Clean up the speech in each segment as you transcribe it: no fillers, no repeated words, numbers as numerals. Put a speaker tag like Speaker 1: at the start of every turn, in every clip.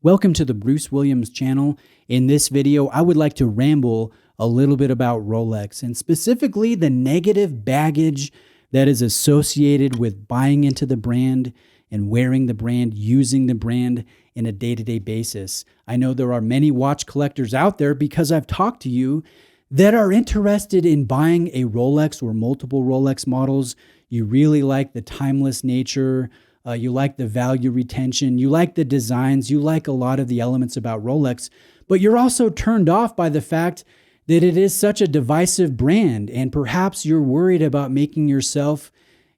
Speaker 1: Welcome to the Bruce Williams channel. In this video, I would like to ramble a little bit about Rolex and specifically the negative baggage that is associated with buying into the brand and wearing the brand, using the brand in a day-to-day basis. I know there are many watch collectors out there because I've talked to you that are interested in buying a Rolex or multiple Rolex models. You really like the timeless nature. You like the value retention, you like the designs, you like a lot of the elements about Rolex, but you're also turned off by the fact that it is such a divisive brand, and perhaps you're worried about making yourself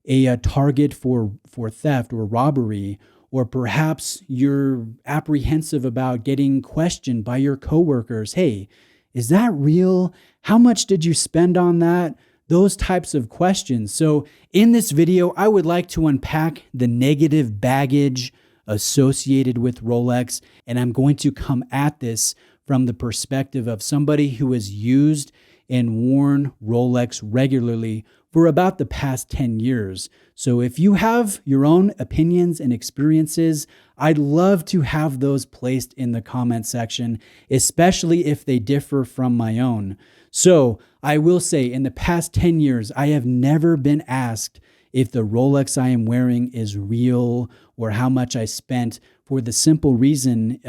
Speaker 1: a target for theft or robbery, or perhaps you're apprehensive about getting questioned by your coworkers. Hey, is that real? How much did you spend on that? Those types of questions. So in this video, I would like to unpack the negative baggage associated with Rolex, and I'm going to come at this from the perspective of somebody who has used and worn Rolex regularly for about the past 10 years. So if you have your own opinions and experiences, I'd love to have those placed in the comment section, especially if they differ from my own. So I will say in the past 10 years, I have never been asked if the Rolex I am wearing is real or how much I spent, for the simple reason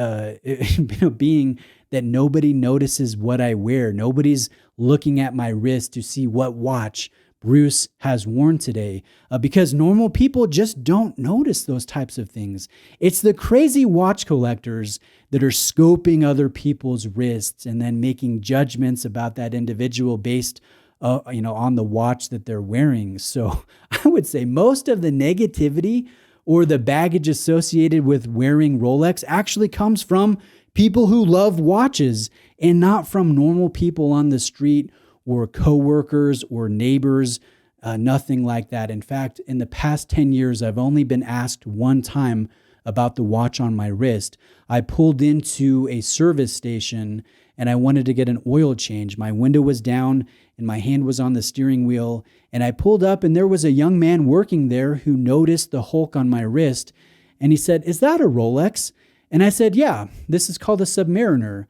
Speaker 1: being that nobody notices what I wear. Nobody's looking at my wrist to see what watch Bruce has worn today, because normal people just don't notice those types of things. It's the crazy watch collectors that are scoping other people's wrists and then making judgments about that individual based on the watch that they're wearing. So I would say most of the negativity or the baggage associated with wearing Rolex actually comes from people who love watches and not from normal people on the street or coworkers or neighbors, nothing like that. In fact, in the past 10 years, I've only been asked one time about the watch on my wrist. I pulled into a service station and I wanted to get an oil change. My window was down and my hand was on the steering wheel, and I pulled up and there was a young man working there who noticed the hulk on my wrist, and he said, "Is that a Rolex?" And I said, "Yeah, this is called a Submariner."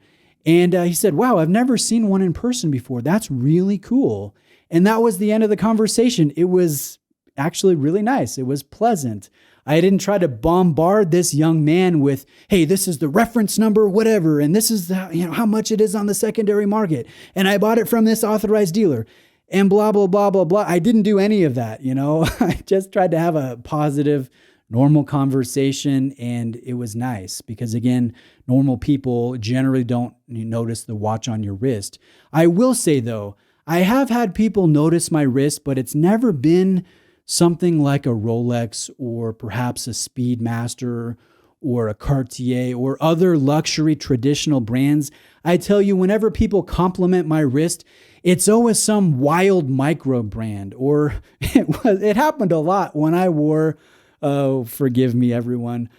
Speaker 1: And he said, "Wow, I've never seen one in person before. That's really cool." And that was the end of the conversation. It was actually really nice. It was pleasant. I didn't try to bombard this young man with, "Hey, this is the reference number, whatever, and this is how much it is on the secondary market, and I bought it from this authorized dealer, and blah, blah, blah, blah, blah." I didn't do any of that, I just tried to have a positive, normal conversation, and it was nice because, again, normal people generally don't notice the watch on your wrist. I will say, though, I have had people notice my wrist, but it's never been something like a Rolex or perhaps a Speedmaster or a Cartier or other luxury traditional brands. I tell you, whenever people compliment my wrist, it's always some wild micro brand, or it happened a lot when I wore, oh, forgive me, everyone,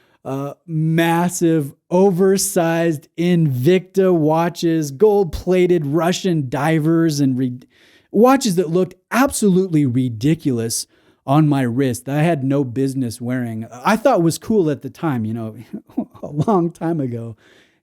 Speaker 1: massive, oversized Invicta watches, gold-plated Russian divers, and watches that looked absolutely ridiculous on my wrist that I had no business wearing. I thought was cool at the time, a long time ago.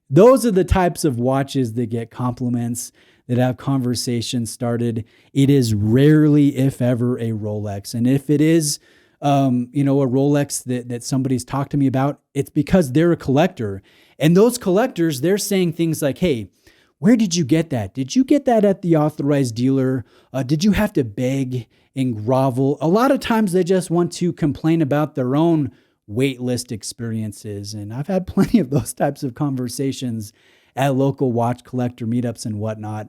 Speaker 1: Those are the types of watches that get compliments, that have conversations started. It is rarely, if ever, a Rolex. And if it is, a Rolex that somebody's talked to me about, it's because they're a collector. And those collectors, they're saying things like, "Hey, where did you get that? Did you get that at the authorized dealer? Did you have to beg and grovel?" A lot of times they just want to complain about their own wait list experiences. And I've had plenty of those types of conversations at local watch collector meetups and whatnot.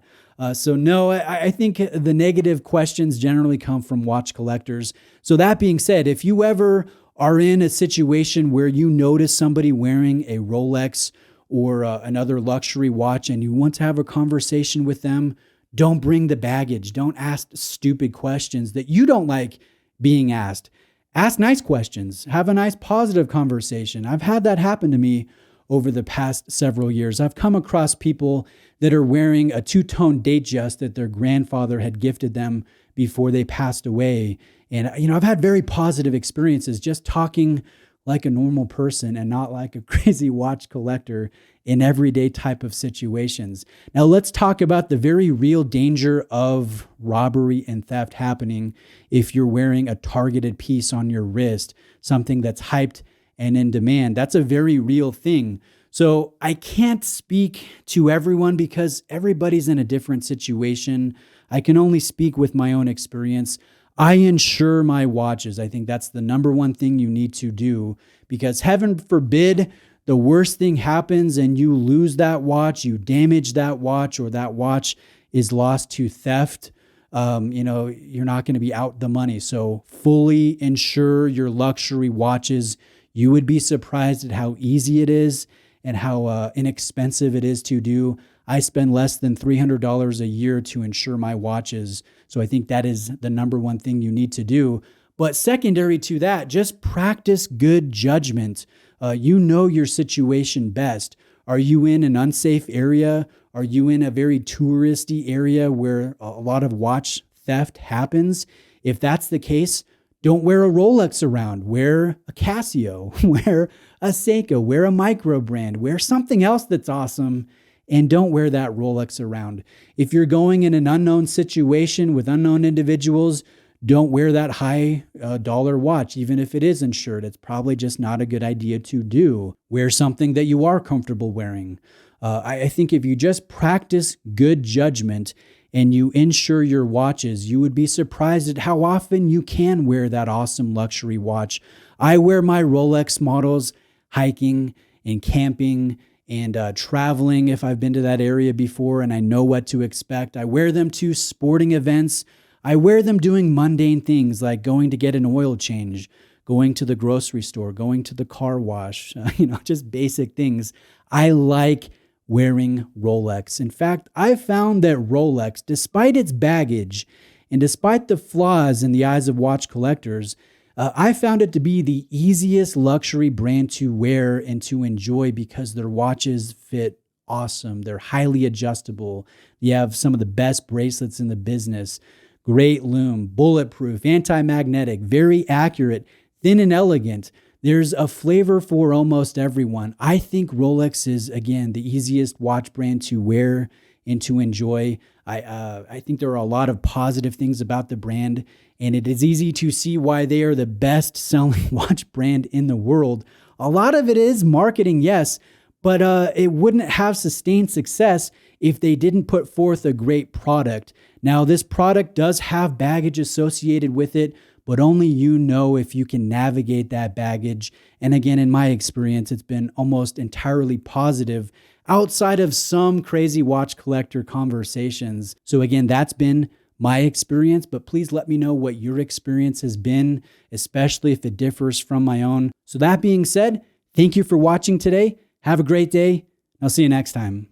Speaker 1: So no, I think the negative questions generally come from watch collectors. So that being said, if you ever are in a situation where you notice somebody wearing a Rolex or another luxury watch and you want to have a conversation with them, don't bring the baggage. Don't ask stupid questions that you don't like being asked. Ask nice questions. Have a nice positive conversation. I've had that happen to me over the past several years. I've come across people that are wearing a two-tone Datejust that their grandfather had gifted them before they passed away. And, I've had very positive experiences just talking like a normal person and not like a crazy watch collector in everyday type of situations. Now let's talk about the very real danger of robbery and theft happening if you're wearing a targeted piece on your wrist, something that's hyped and in demand. That's a very real thing. So I can't speak to everyone because everybody's in a different situation. I can only speak with my own experience. I insure my watches. I think that's the number one thing you need to do, because heaven forbid the worst thing happens and you lose that watch, you damage that watch, or that watch is lost to theft. You're not going to be out the money. So fully insure your luxury watches. You would be surprised at how easy it is and how inexpensive it is to do. I spend less than $300 a year to insure my watches. So I think that is the number one thing you need to do. But secondary to that, just practice good judgment. You know your situation best. Are you in an unsafe area? Are you in a very touristy area where a lot of watch theft happens? If that's the case, don't wear a Rolex around. Wear a Casio, wear a Seiko, wear a micro brand, wear something else that's awesome, and don't wear that Rolex around. If you're going in an unknown situation with unknown individuals, don't wear that high dollar watch, even if it is insured. It's probably just not a good idea to do. Wear something that you are comfortable wearing. I think if you just practice good judgment and you insure your watches, you would be surprised at how often you can wear that awesome luxury watch. I wear my Rolex models hiking and camping and traveling if I've been to that area before and I know what to expect. I wear them to sporting events. I wear them doing mundane things like going to get an oil change, going to the grocery store, going to the car wash, just basic things. I like wearing Rolex. In fact, I found that Rolex, despite its baggage and despite the flaws in the eyes of watch collectors, I found it to be the easiest luxury brand to wear and to enjoy because their watches fit awesome. They're highly adjustable. You have some of the best bracelets in the business. Great lume, bulletproof, anti-magnetic, very accurate, thin and elegant. There's a flavor for almost everyone. I think Rolex is, again, the easiest watch brand to wear and to enjoy. I think there are a lot of positive things about the brand, and it is easy to see why they are the best-selling watch brand in the world. A lot of it is marketing, yes, but it wouldn't have sustained success if they didn't put forth a great product. Now, this product does have baggage associated with it, but only you know if you can navigate that baggage. And again, in my experience, it's been almost entirely positive outside of some crazy watch collector conversations. So again, that's been my experience, but please let me know what your experience has been, especially if it differs from my own. So that being said, thank you for watching today. Have a great day. I'll see you next time.